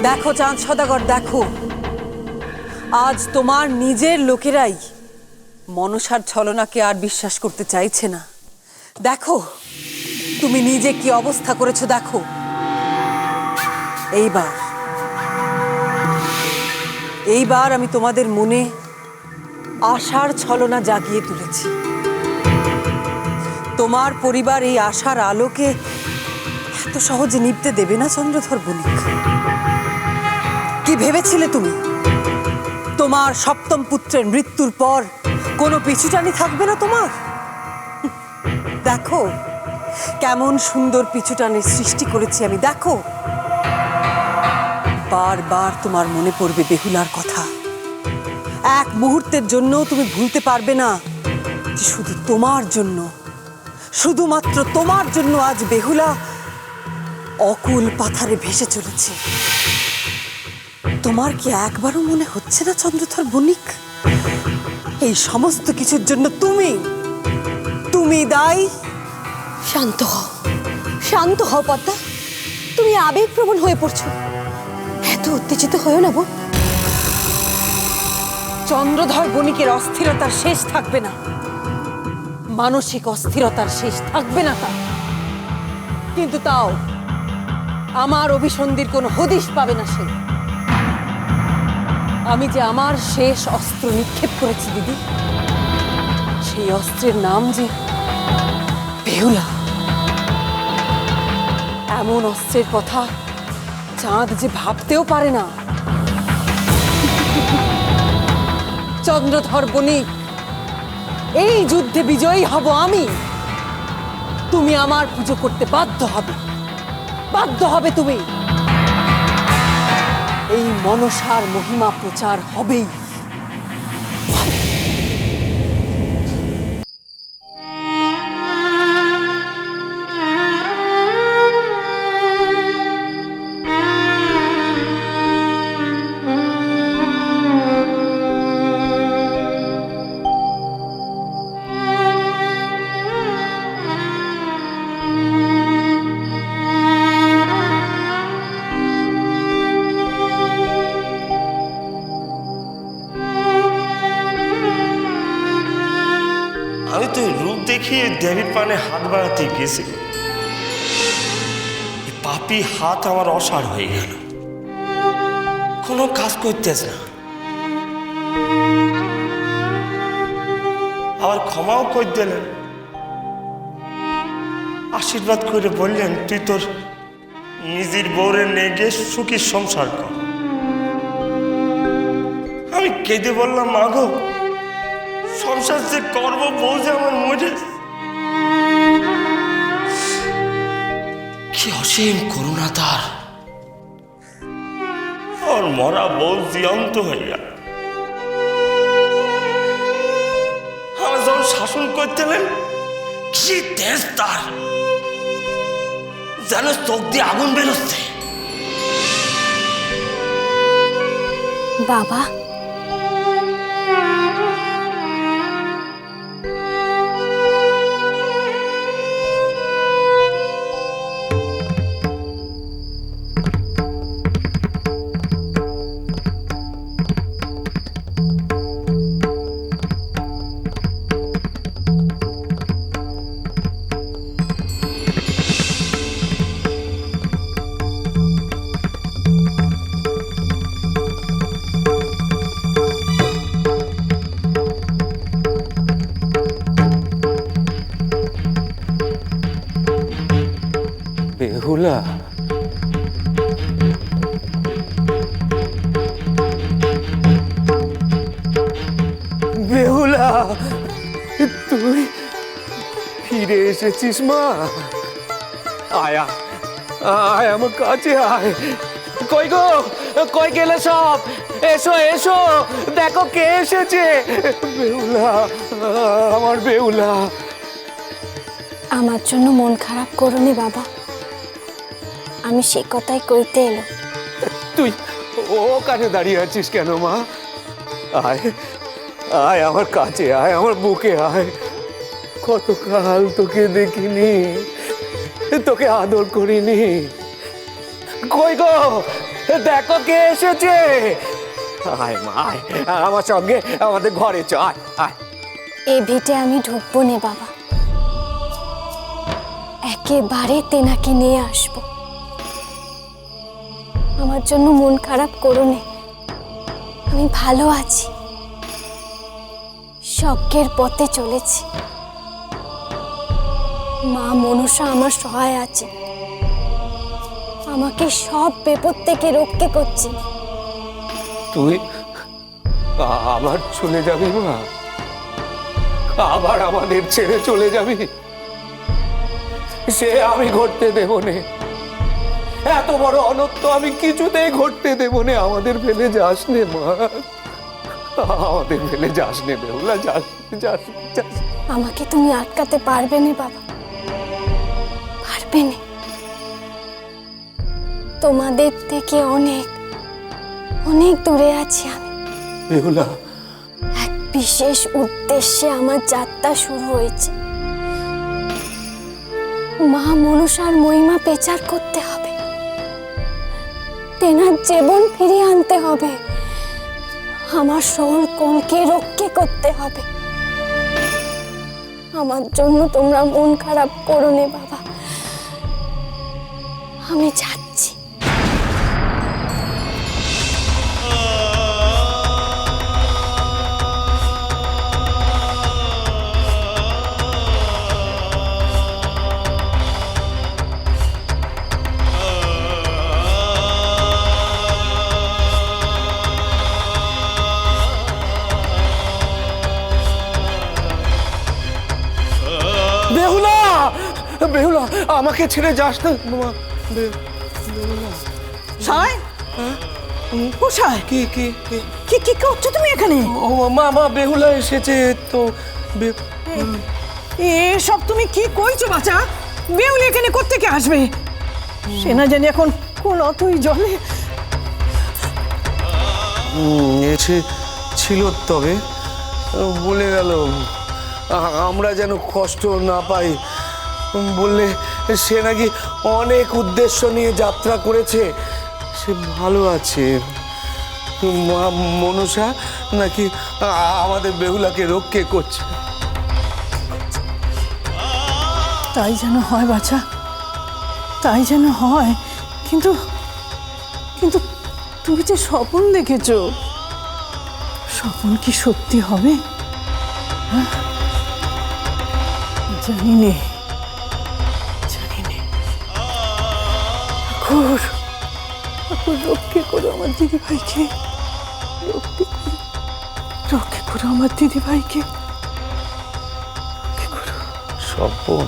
দেখো চাঁদ সদাগর, দেখো আজ তোমার নিজের লোকেরাই মনসার ছলনাকে আর বিশ্বাস করতে চাইছে না। দেখো তুমি নিজে কি অবস্থা করেছো, দেখো। এইবার আমি তোমাদের মনে আশার ছলনা জাগিয়ে তুলেছি। তোমার পরিবার এই আশার আলোকে এত সহজে নিভতে দেবে না চন্দ্রধর বণিক। কি ভেবেছিলে তুমি তোমার সপ্তম পুত্রের মৃত্যুর পর কোনো পিছুটানি থাকবে না তোমার? দেখো কেমন সুন্দর পিছুটানির সৃষ্টি করেছি আমি, দেখো। বারবার তোমার মনে পড়বে বেহুলার কথা। এক মুহূর্তের জন্য তুমি ভুলতে পারবে না যে শুধু তোমার জন্য, শুধুমাত্র তোমার জন্য আজ বেহুলা অকুল পাথারে ভেসে চলেছে। তোমার কি একবারও মনে হচ্ছে না চন্দ্রধর বণিক এই সমস্ত কিছুর জন্য তুমি দায়ী? শান্ত হও, শান্ত হও পদ্মা। তুমি আবেগপ্রবণ হয়ে পড়ছো। এত উত্তেজিত হয়েও না বোন। চন্দ্রধর বণিকের অস্থিরতার শেষ থাকবে না, মানসিক অস্থিরতার শেষ থাকবে না তার। কিন্তু তাও আমার অভিসন্ধির কোনো হদিশ পাবে না সে। আমি যে আমার শেষ অস্ত্র নিক্ষেপ করেছি দিদি, সেই অস্ত্রের নাম যে বেহুলা। এমন অস্ত্রের কথা চাঁদ যে ভাবতেও পারে না। চন্দ্রধর বণিক, এই যুদ্ধে বিজয়ী হব আমি। তুমি আমার পুজো করতে বাধ্য হবে তুমি। এই মনসার মহিমা প্রচার হবেই। আমি তো রূপ দেখিয়ে দেবীর পানে হাত বাড়াতে গেছিল, পাপি হাত আমার অসাড় হয়ে গেল, কোনো কাজ করতেছে না। আবার ক্ষমাও করে দিলেন, আশীর্বাদ করে বললেন তুই তোর নিজের বউরে নেগে সুখী সংসার কর। আমি কেঁদে বললাম মা গো, সংসার যে করব, বউ যে আমার মরে। কি অসীম করুণা তার, আর মরা বউ জীবন্ত হয়ে গেল। আমার যখন শাসন করতেলেন, কি তেজ তার, যেন চোখ দিয়ে আগুন বেরোচ্ছে। বাবা, বেহুলা, বেহুলা, তুই ফিরে এসেছিস মা। আয় আয় আমার কাছে আয়। কই গো, কই গেলে সব? এসো এসো, দেখো কে এসেছে। বেহুলা, আমার বেহুলা। আমার জন্য মন খারাপ করোনি বাবা, আমি সে কথাই কইতে এলো। তুই ওখানে দাঁড়িয়ে আছিস কেন মা? আয় আয় আমার কাছে আয়, আমার বুকে আয়। কতকাল তোকে দেখিনি, তোকে আদর করিনি। কই গো, দেখো কে এসেছে। আয় মা আয়, আমার সঙ্গে আমাদের ঘরে চ, আয় আয়। এ ভিটে আমি ঢুকবো নে বাবা, একেবারে তেনাকে নিয়ে আসবো। আমার জন্য মন খারাপ করো নে, আমি ভালো আছি, স্বর্গের পথে চলেছি। মা মনসা আমার সহায় আছে, আমাকে সব বিপদ থেকে রক্ষা করছে। তুই আবার চলে যাবি মা? আবার আমাদের ছেড়ে চলে যাবি? সে আমি ঘটতে দেব নে, এত বড় অনর্থ আমি কিছুতেই ঘটতে দেব নে। আমাদের ফেলে যাস নে মা, আমাদের ফেলে যাস নে বেহুলা, যাস যাস যাস। আমাকে তুমি আটকাতে পারবে না বাবা, পারবে না। তোমাদের থেকে অনেক অনেক দূরে আছি আমি। বেহুলা, এক বিশেষ উদ্দেশ্যে আমার যাত্রা শুরু হয়েছে। মা মনসার মহিমা প্রচার করতে হবে, তেনার জীবন ফিরিয়ে আনতে হবে, আমার সকল কোলকে রক্ষা করতে হবে। আমার জন্য তোমরা মন খারাপ করো নে বাবা, আমি যাচ্ছি। বেহুলা, বেহুলা আমাকে ছেড়ে যাস না মা। বেহুলা, সাই কোথায়? কি কি কি? কি কি করছো তুমি এখানে? ও মা, মা বেহুলা এসেছে তো। এসব তুমি কি কইছো বাচ্চা? বেউলি এখানে কোত্থেকে আসবে? সে না জানি এখন কোন অতই জলে। এসে ছিল, তবে বলে গেল আমরা যেন কষ্ট না পাই। বললে সে নাকি অনেক উদ্দেশ্য নিয়ে যাত্রা করেছে, সে ভালো আছে। মা মনসা নাকি আমাদের বেহুলাকে রক্ষে করছে। তাই যেন হয় বাচ্চা, তাই যেন হয়। কিন্তু কিন্তু তুমি যে স্বপ্ন দেখেছো, স্বপ্ন কি সত্যি হবে? হ্যাঁ? জানি নে, জানি নে। ঠাকুর, ঠাকুর রক্ষে করো আমার দিদি ভাইকে, রক্ষে করো আমার দিদি ভাইকে, রক্ষে করো। স্বপন